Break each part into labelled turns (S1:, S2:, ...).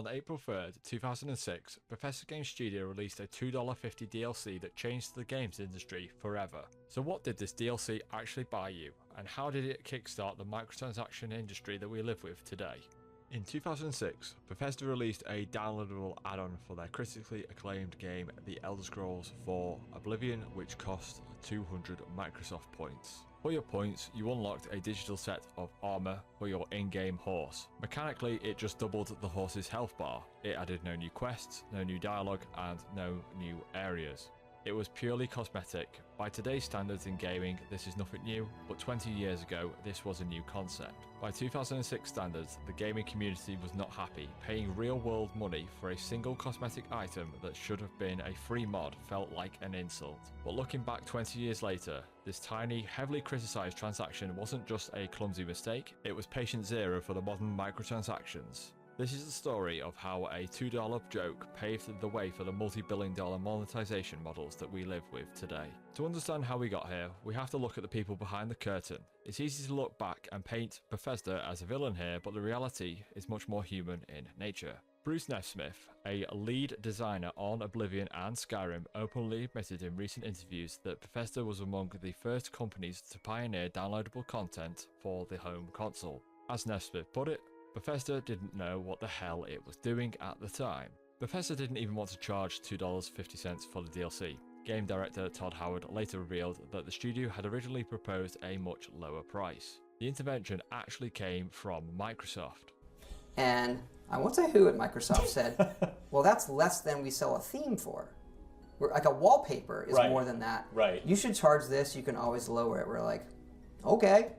S1: On April 3rd, 2006, Bethesda Game Studio released a $2.50 DLC that changed the games industry forever. So what did this DLC actually buy you, and how did it kickstart the microtransaction industry that we live with today? In 2006, Bethesda released a downloadable add-on for their critically acclaimed game The Elder Scrolls IV Oblivion, which cost 200 Microsoft points. For your points, you unlocked a digital set of armor for your in-game horse. Mechanically, it just doubled the horse's health bar. It added no new quests, no new dialogue, and no new areas. It was purely cosmetic. By today's standards in gaming, this is nothing new, but 20 years ago, this was a new concept. By 2006 standards, the gaming community was not happy. Paying real-world money for a single cosmetic item that should have been a free mod felt like an insult. But looking back 20 years later, this tiny, heavily criticised transaction wasn't just a clumsy mistake, it was patient zero for the modern microtransactions. This is the story of how a $2 joke paved the way for the multi-billion-dollar monetization models that we live with today. To understand how we got here, we have to look at the people behind the curtain. It's easy to look back and paint Bethesda as a villain here, but the reality is much more human in nature. Bruce Nesmith, a lead designer on Oblivion and Skyrim, openly admitted in recent interviews that Bethesda was among the first companies to pioneer downloadable content for the home console. As Nesmith put it, Bethesda didn't know what the hell it was doing at the time. Bethesda didn't even want to charge $2.50 for the DLC. Game director Todd Howard later revealed that the studio had originally proposed a much lower price. The intervention actually came from Microsoft.
S2: And I won't say who at Microsoft said, well, that's less than we sell a theme for. Like a wallpaper is more than that.
S3: Right.
S2: You should charge this, you can always lower it. We're like, okay.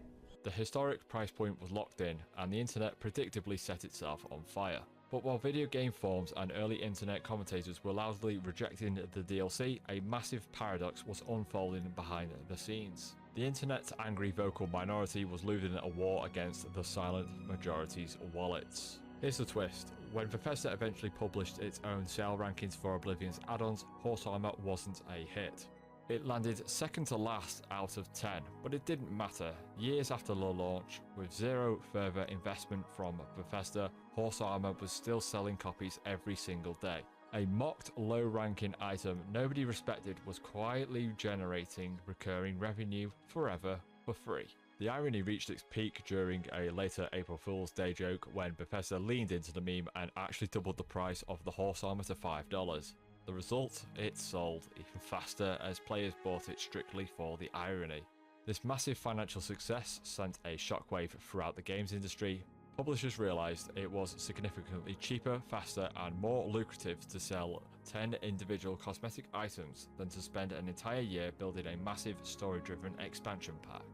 S1: The historic price point was locked in, and the internet predictably set itself on fire. But while video game forums and early internet commentators were loudly rejecting the DLC, a massive paradox was unfolding behind the scenes. The internet's angry vocal minority was losing a war against the silent majority's wallets. Here's the twist. When Bethesda eventually published its own sale rankings for Oblivion's add-ons, Horse Armor wasn't a hit. It landed second to last out of 10, but it didn't matter. Years after the launch, with zero further investment from Bethesda, Horse Armor was still selling copies every single day. A mocked low-ranking item nobody respected was quietly generating recurring revenue forever for free. The irony reached its peak during a later April Fool's Day joke when Bethesda leaned into the meme and actually doubled the price of the Horse Armor to $5. The result? It sold even faster as players bought it strictly for the irony. This massive financial success sent a shockwave throughout the games industry. Publishers realised it was significantly cheaper, faster and more lucrative to sell 10 individual cosmetic items than to spend an entire year building a massive story-driven expansion pack.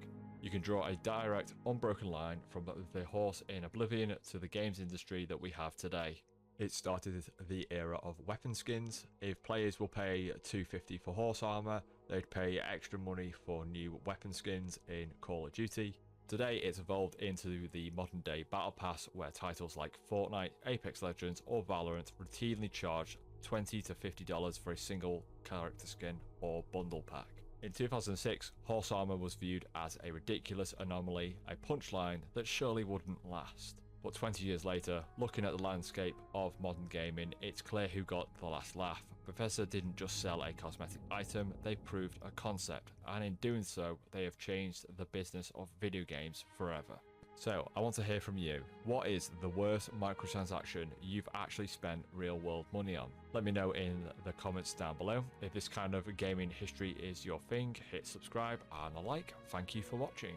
S1: You can draw a direct, unbroken line from the horse in Oblivion to the games industry that we have today. It started the era of weapon skins. If players will pay $2.50 for horse armor, they'd pay extra money for new weapon skins in Call of Duty. Today it's evolved into the modern day battle pass where titles like Fortnite, Apex Legends or Valorant routinely charge $20 to $50 for a single character skin or bundle pack. In 2006, Horse Armor was viewed as a ridiculous anomaly, a punchline that surely wouldn't last. But 20 years later, looking at the landscape of modern gaming, it's clear who got the last laugh. Bethesda didn't just sell a cosmetic item, they proved a concept, and in doing so, they have changed the business of video games forever. So, I want to hear from you. What is the worst microtransaction you've actually spent real-world money on? Let me know in the comments down below. If this kind of gaming history is your thing, hit subscribe and a like. Thank you for watching.